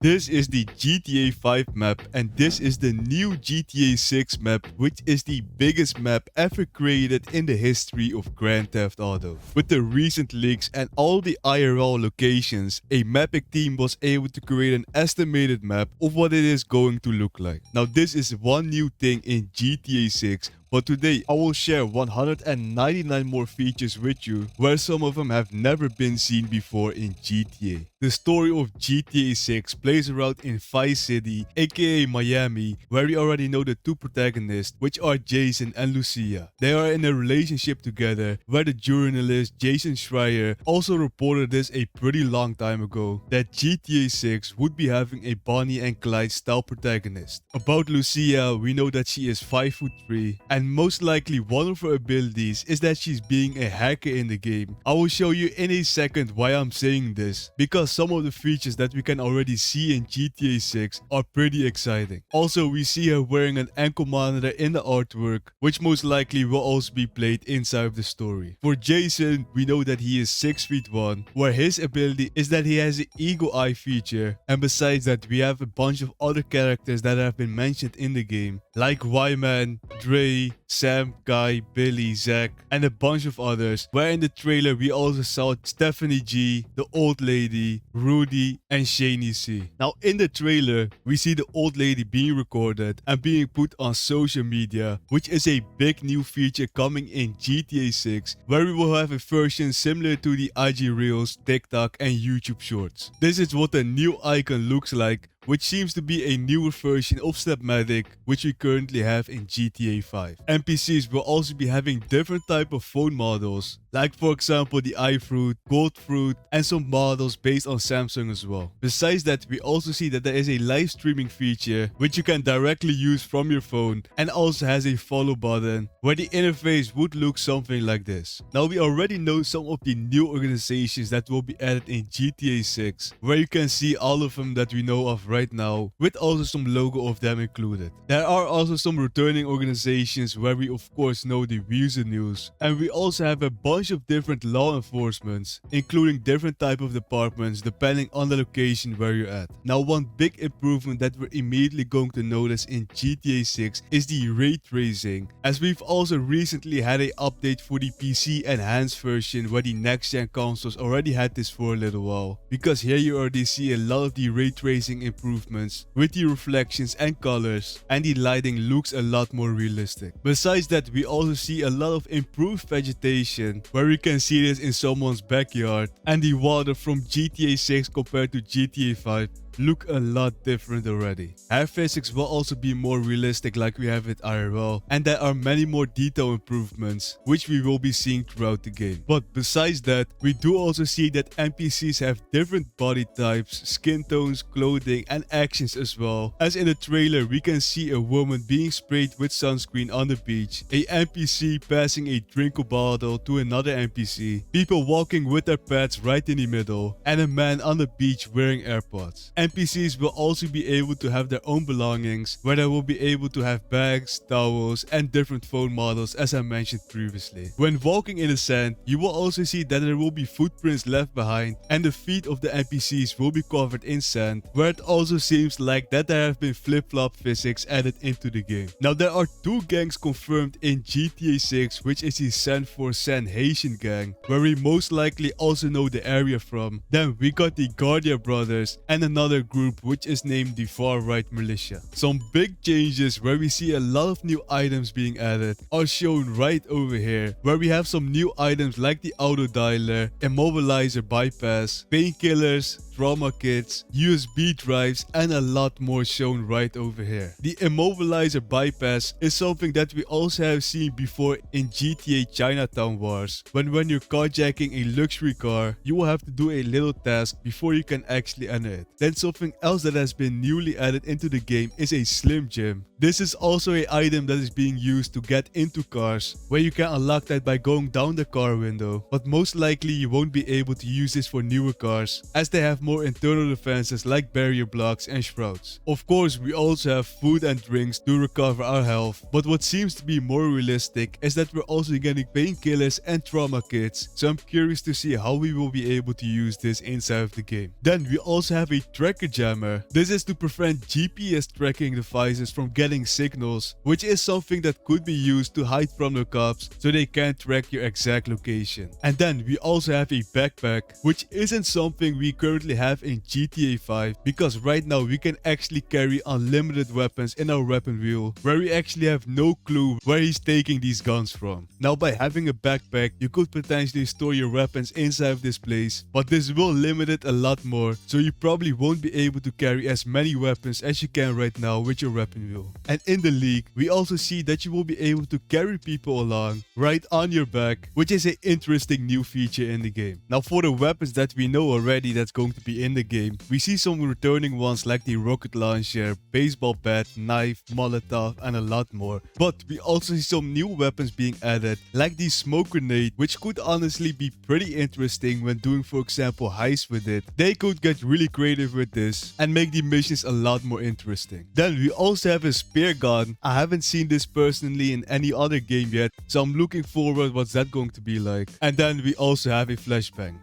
This is the GTA 5 map, and this is the new GTA 6 map, which is the biggest map ever created in the history of Grand Theft Auto. With the recent leaks and all the IRL locations, a mapping team was able to create an estimated map of what it is going to look like. Now this is one new thing in GTA 6, but today I will share 199 more features with you, where some of them have never been seen before in GTA. The story of GTA 6 plays around in Vice City, aka Miami, where we already know the two protagonists, which are Jason and Lucia. They are in a relationship together, where the journalist Jason Schreier also reported this a pretty long time ago, that GTA 6 would be having a Bonnie and Clyde style protagonist. About Lucia, we know that she is 5'3", and most likely one of her abilities is that she's being a hacker in the game. I will show you in a second why I'm saying this, because some of the features that we can already see in GTA 6 are pretty exciting. Also, we see her wearing an ankle monitor in the artwork, which most likely will also be played inside of the story. For Jason, we know that he is 6'1", where his ability is that he has an eagle eye feature, and besides that we have a bunch of other characters that have been mentioned in the game, like Wyman, Dre, Sam, Guy, Billy, Zach, and a bunch of others, where in the trailer we also saw Stephanie G, the old lady, Rudy, and Shani C. Now in the trailer, we see the old lady being recorded and being put on social media, which is a big new feature coming in GTA 6, where we will have a version similar to the IG Reels, TikTok, and YouTube Shorts. This is what the new icon looks like, which seems to be a newer version of Snapmatic, which we currently have in GTA 5. NPCs will also be having different type of phone models, like for example the iFruit, Goldfruit, and some models based on Samsung as well. Besides that, we also see that there is a live streaming feature, which you can directly use from your phone, and also has a follow button, where the interface would look something like this. Now we already know some of the new organizations that will be added in GTA 6, where you can see all of them that we know of right now, with also some logo of them included. There are also some returning organizations where we of course know the Weasel News, and we also have a bunch of different law enforcements, including different type of departments depending on the location where you're at. Now one big improvement that we're immediately going to notice in GTA 6 is the ray tracing, as we've also recently had an update for the PC enhanced version, where the next gen consoles already had this for a little while, because here you already see a lot of the ray tracing improvements with the reflections and colors, and the lighting looks a lot more realistic. Besides that, we also see a lot of improved vegetation, where we can see this in someone's backyard, and the water from GTA 6 compared to GTA 5 look a lot different already. Hair physics will also be more realistic like we have with IRL, and there are many more detail improvements which we will be seeing throughout the game. But besides that, we do also see that NPCs have different body types, skin tones, clothing, and actions as well. As in the trailer, we can see a woman being sprayed with sunscreen on the beach, a NPC passing a drink bottle to another NPC, people walking with their pets right in the middle, and a man on the beach wearing AirPods. NPCs will also be able to have their own belongings, where they will be able to have bags, towels, and different phone models, as I mentioned previously. When walking in the sand, you will also see that there will be footprints left behind, and the feet of the NPCs will be covered in sand, where it also seems like that there have been flip-flop physics added into the game. Now there are two gangs confirmed in GTA 6, which is the San for San Haitian gang, where we most likely also know the area from. Then we got the Guardia brothers, and another group which is named the Far Right Militia. Some big changes where we see a lot of new items being added are shown right over here, where we have some new items like the auto dialer, immobilizer bypass, painkillers, trauma kits, USB drives, and a lot more shown right over here. The immobilizer bypass is something that we also have seen before in GTA Chinatown Wars, when you're carjacking a luxury car, you will have to do a little task before you can actually enter it. Then something else that has been newly added into the game is a Slim Jim, This is also an item that is being used to get into cars, where you can unlock that by going down the car window, but most likely you won't be able to use this for newer cars, as they have more internal defenses like barrier blocks and shrouds. Of course, we also have food and drinks to recover our health, but what seems to be more realistic is that we're also getting painkillers and trauma kits, so I'm curious to see how we will be able to use this inside of the game. Then we also have a tracker jammer. This is to prevent GPS tracking devices from getting signals, which is something that could be used to hide from the cops so they can't track your exact location. And then we also have a backpack, which isn't something we currently have in GTA 5, because right now we can actually carry unlimited weapons in our weapon wheel, where we actually have no clue where he's taking these guns from. Now, by having a backpack, you could potentially store your weapons inside of this place, but this will limit it a lot more, so you probably won't be able to carry as many weapons as you can right now with your weapon wheel. And in the league, we also see that you will be able to carry people along right on your back, which is an interesting new feature in the game. Now, for the weapons that we know already that's going to be in the game, we see some returning ones like the rocket launcher, baseball bat, knife, Molotov, and a lot more. But we also see some new weapons being added, like the smoke grenade, which could honestly be pretty interesting when doing, for example, heists with it. They could get really creative with this and make the missions a lot more interesting. Then we also have a spear gun. I haven't seen this personally in any other game yet, so I'm looking forward what's that going to be like. And then we also have a flashbang.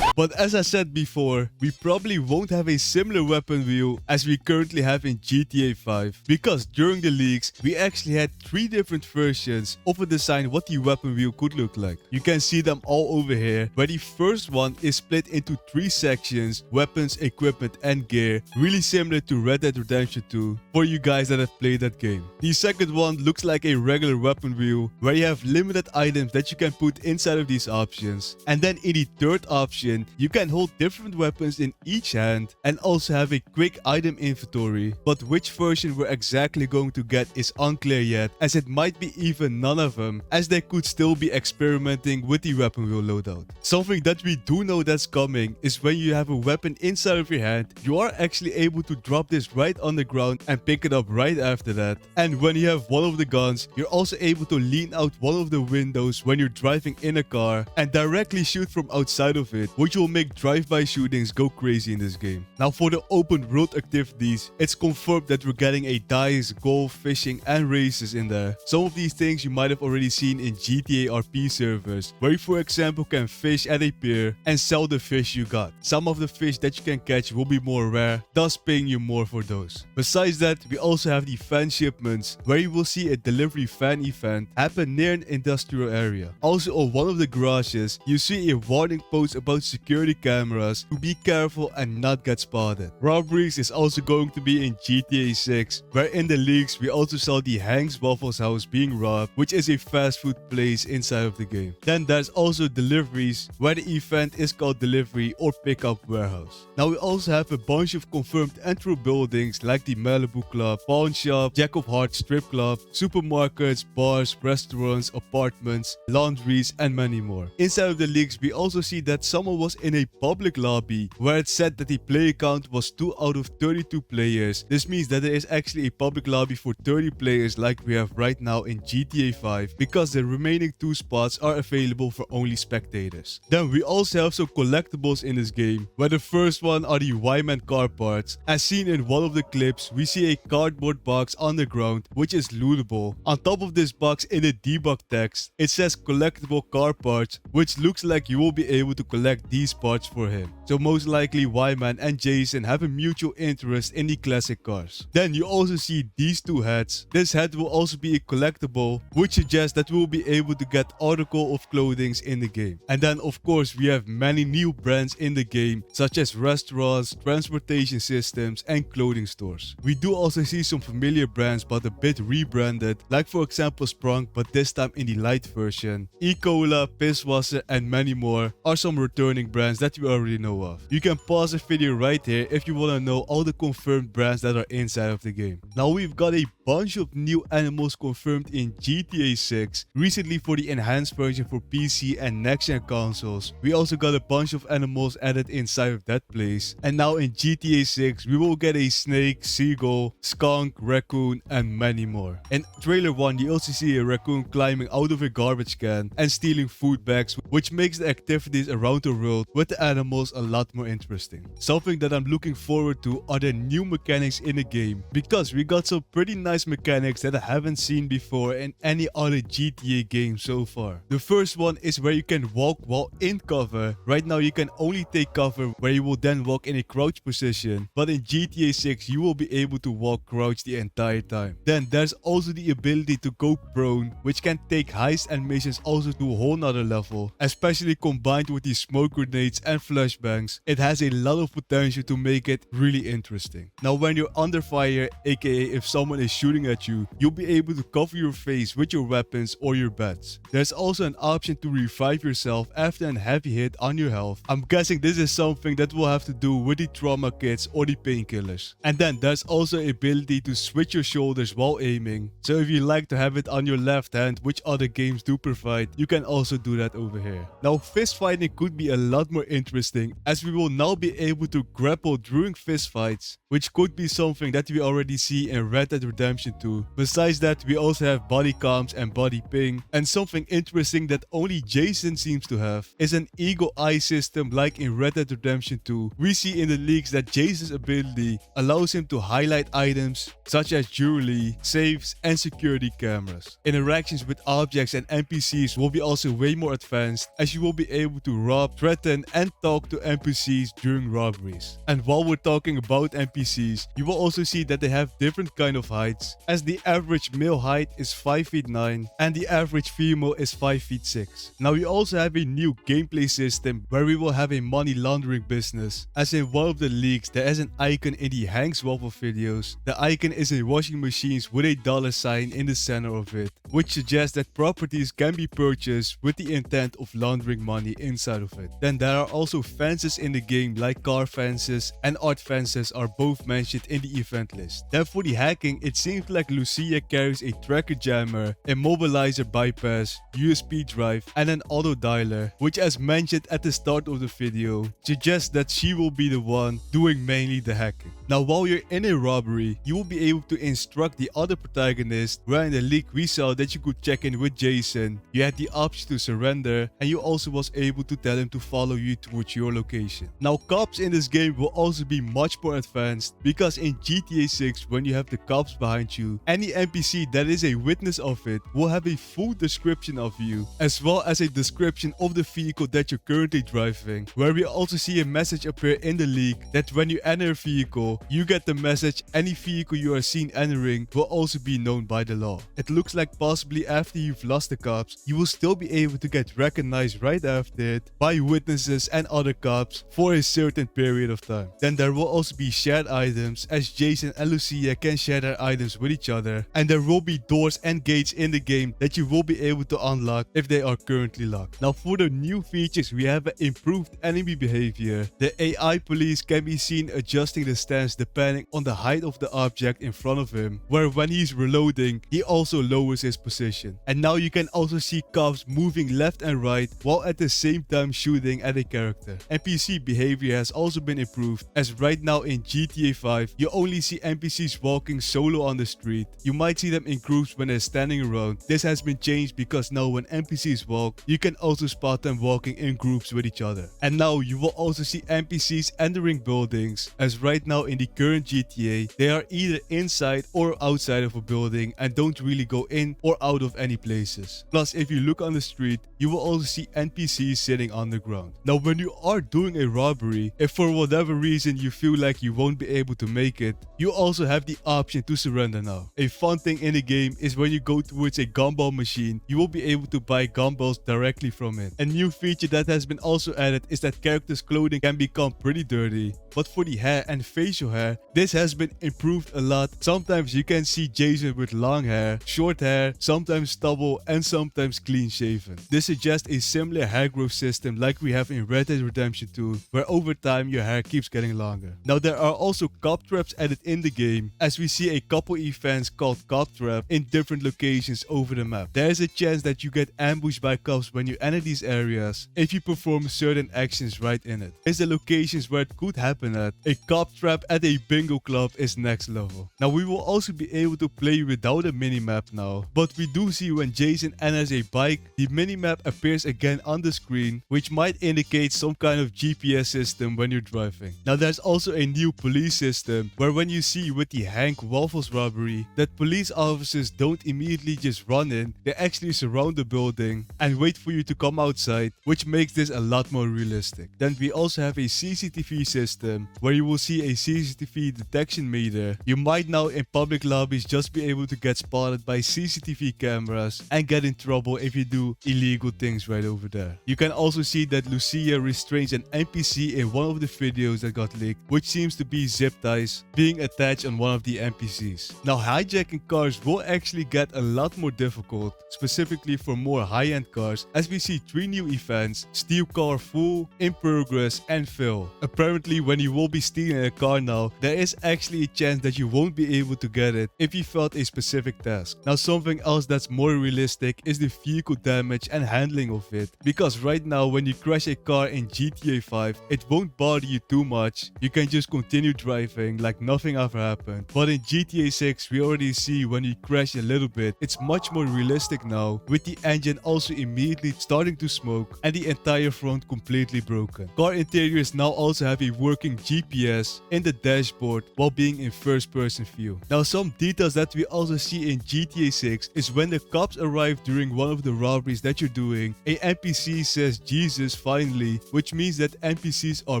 But as I said before, we probably won't have a similar weapon wheel as we currently have in GTA 5, because during the leaks we actually had 3 different versions of a design what the weapon wheel could look like. You can see them all over here, where the first one is split into 3 sections: weapons, equipment, and gear, really similar to Red Dead Redemption 2 for you guys that have played that game. The second one looks like a regular weapon wheel, where you have limited items that you can put inside of these options. And then in the third option, you can hold different weapons in each hand and also have a quick item inventory. But which version we're exactly going to get is unclear yet, as it might be even none of them, as they could still be experimenting with the weapon wheel loadout. Something that we do know that's coming is when you have a weapon inside of your hand, you are actually able to drop this right on the ground and pick it up right after that. And when you have one of the guns, you're also able to lean out one of the windows when you're driving in a car and directly shoot from outside of it, which will make drive-by shootings go crazy in this game. Now, for the open world activities, it's confirmed that we're getting a dice, golf, fishing, and races in there. Some of these things you might have already seen in GTA RP servers, where you, for example, can fish at a pier and sell the fish you got. Some of the fish that you can catch will be more rare, thus paying you more for those. Besides that, we also have the fan shipments, where you will see a delivery fan event happen near an industrial area. Also, on one of the garages, you see a warning post about security cameras to be careful and not get spotted. Robberies is also going to be in GTA 6, where in the leaks we also saw the Hank's Waffles house being robbed, which is a fast food place inside of the game. Then there's also deliveries, where the event is called Delivery or Pickup Warehouse. Now we also have a bunch of confirmed intro buildings like the Malibu Club, Pawn Shop, Jack of Hearts Strip Club, supermarkets, bars, restaurants, apartments, laundries, and many more. Inside of the leaks we also see that someone was in a public lobby where it said that the player count was 2 out of 32 players. This means that there is actually a public lobby for 30 players like we have right now in GTA 5, because the remaining 2 spots are available for only spectators. Then we also have some collectibles in this game, where the first one are the Wyman car parts. As seen in one of the clips, we see a cardboard box on the ground which is lootable. On top of this box, in the debug text, it says collectible car parts, which looks like you will be able to collect these parts for him. So most likely Wyman and Jason have a mutual interest in the classic cars. Then you also see these 2 hats. This hat will also be a collectible, which suggests that we will be able to get article of clothing in the game. And then of course we have many new brands in the game, such as restaurants, transportation systems, and clothing stores. We do also see some familiar brands but a bit rebranded, like for example Sprung, but this time in the light version. E-Cola, Pisswasser, and many more are some returning brands that you already know of. You can pause the video right here if you want to know all the confirmed brands that are inside of the game. Now we've got a bunch of new animals confirmed in GTA 6, recently for the enhanced version for PC and next-gen consoles. We also got a bunch of animals added inside of that place. And now in GTA 6, we will get a snake, seagull, skunk, raccoon, and many more. In trailer 1, you also see a raccoon climbing out of a garbage can and stealing food bags, which makes the activities around the world with the animals a lot more interesting. Something that I'm looking forward to are the new mechanics in the game, because we got some pretty nice mechanics that I haven't seen before in any other GTA game so far. The first one is where you can walk while in cover. Right now you can only take cover where you will then walk in a crouch position, but in GTA 6 you will be able to walk crouch the entire time. Then there's also the ability to go prone, which can take heist and missions also to a whole nother level, especially combined with these smoke grenades and flashbangs. It has a lot of potential to make it really interesting. Now when you're under fire, aka if someone is shooting at you, you'll be able to cover your face with your weapons or your bats. There's also an option to revive yourself after a heavy hit on your health. I'm guessing this is something that will have to do with the trauma kits or the painkillers. And then there's also the ability to switch your shoulders while aiming. So if you like to have it on your left hand, which other games do provide, you can also do that over here. Now fist fighting could be a lot more interesting, as we will now be able to grapple during fist fights, which could be something that we already see in Red Dead Redemption 2. Besides that, we also have body comms and body ping, and something interesting that only Jason seems to have is an eagle eye system like in Red Dead Redemption 2. We see in the leaks that Jason's ability allows him to highlight items such as jewelry, safes, and security cameras. Interactions with objects and NPCs will be also way more advanced, as you will be able to rob, threaten, and talk to NPCs during robberies. And while we're talking about NPCs, you will also see that they have different kind of heights, as the average male height is 5 feet 9 and the average female is 5 feet 6. Now we also have a new gameplay system where we will have a money laundering business, as in one of the leaks there is an icon in the Hank's Waffle videos. The icon is a washing machine with a $sign in the center of it, which suggests that properties can be purchased with the intent of laundering money inside of it. Then there are also fences in the game, like car fences and art fences are both mentioned in the event list. Then for the hacking, it seems like Lucia carries a tracker jammer, immobilizer bypass, USB drive, and an auto dialer, which as mentioned at the start of the video, suggests that she will be the one doing mainly the hacking. Now while you're in a robbery, you will be able to instruct the other protagonist, where in the leak we saw that you could check in with Jason, you had the option to surrender, and you also was able to tell him to follow you towards your location. Now cops in this game will also be much more advanced, because in GTA 6 when you have the cops behind you, any NPC that is a witness of it will have a full description of you, as well as a description of the vehicle that you're currently driving, where we also see a message appear in the leak that when you enter a vehicle, you get the message any vehicle you are seen entering will also be known by the law. It looks like possibly after you've lost the cops, you will still be able to get recognized right after it by witnesses and other cops for a certain period of time. Then there will also be shared items, as Jason and Lucia can share their items with each other, and there will be doors and gates in the game that you will be able to unlock if they are currently locked. Now for the new features, we have an improved enemy behavior. The AI police can be seen adjusting the stance depending on the height of the object in front of him, where when he's reloading, he also lowers his position. And now you can also see cops moving left and right while at the same time shooting at a character. NPC behavior has also been improved, as right now in GTA 5, you only see NPCs walking solo on the street. You might see them in groups when they're standing around. This has been changed because now when NPCs walk, you can also spot them walking in groups with each other. And now you will also see NPCs entering buildings, as right now in the current GTA, they are either inside or outside of a building and don't really go in or out of any places. Plus, if you look on the street, you will also see NPCs sitting on the ground. Now when you are doing a robbery, if for whatever reason you feel like you won't be able to make it, you also have the option to surrender now. A fun thing in the game is when you go towards a gumball machine, you will be able to buy gumballs directly from it. A new feature that has been also added is that characters' clothing can become pretty dirty. But for the hair and facial hair, this has been improved a lot. Sometimes you can see Jason with long hair, short hair, hair, sometimes stubble, and sometimes clean shaven. This suggests a similar hair growth system like we have in Red Dead Redemption 2, where over time your hair keeps getting longer. Now there are also cop traps added in the game, as we see a couple events called cop trap in different locations over the map. There is a chance that you get ambushed by cops when you enter these areas if you perform certain actions right in it. Here's the locations where it could happen at. A cop trap at a bingo club is next level. Now we will also be able to play without a minimap now, but we do see when Jason enters a bike, the minimap appears again on the screen, which might indicate some kind of GPS system when you're driving. Now there's also a new police system where when you see with the Hank Waffles robbery that police officers don't immediately just run in, they actually surround the building and wait for you to come outside, which makes this a lot more realistic. Then we also have a CCTV system where you will see a CCTV detection meter. You might now in public lobbies just be able to get spotted by CCTV cameras and get in trouble if you do illegal things right over there. You can also see that Lucia restrains an NPC in one of the videos that got leaked, which seems to be zip ties being attached on one of the NPCs. Now hijacking cars will actually get a lot more difficult, specifically for more high-end cars, as we see 3 new events: steal car full, in progress, and fill. Apparently when you will be stealing a car now, there is actually a chance that you won't be able to get it if you failed a specific task. Now something else that's more realistic is the vehicle damage and handling of it, because right now when you crash a car in GTA 5, it won't bother you too much. You can just continue driving like nothing ever happened. But in GTA 6 we already see when you crash a little bit, it's much more realistic now, with the engine also immediately starting to smoke and the entire front completely broken. Car interiors now also have a working GPS in the dashboard while being in first person view. Now some details that we also see in GTA 6 is when the cops arrive during one of the robberies that you're doing, a NPC says Jesus finally, which means that NPCs are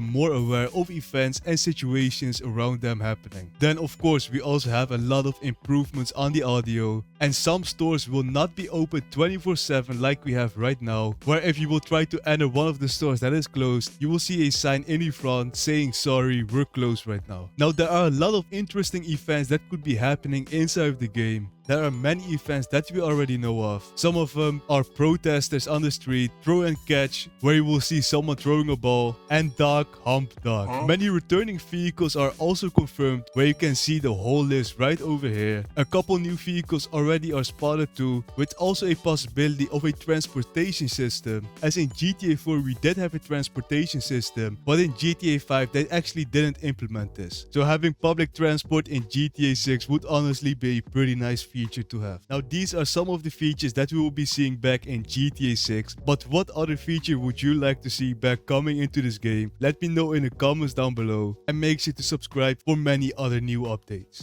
more aware of events and situations around them happening. Then of course we also have a lot of improvements on the audio, and some stores will not be open 24/7 like we have right now, where if you will try to enter one of the stores that is closed, you will see a sign in the front saying sorry, we're closed right now. Now there are a lot of interesting events that could be happening inside of the game. There are many events that we already know of. Some of them are protesters on the street, throw and catch, where you will see someone throwing a ball, and dog hump dog. Many returning vehicles are also confirmed, where you can see the whole list right over here. A couple new vehicles already are spotted too, with also a possibility of a transportation system. As in GTA 4 we did have a transportation system, but in GTA 5 they actually didn't implement this. So having public transport in GTA 6 would honestly be a pretty nice feature to have. Now these are some of the features that we will be seeing back in GTA 6, but what other feature would you like to see back coming into this game? Let me know in the comments down below, and make sure to subscribe for many other new updates.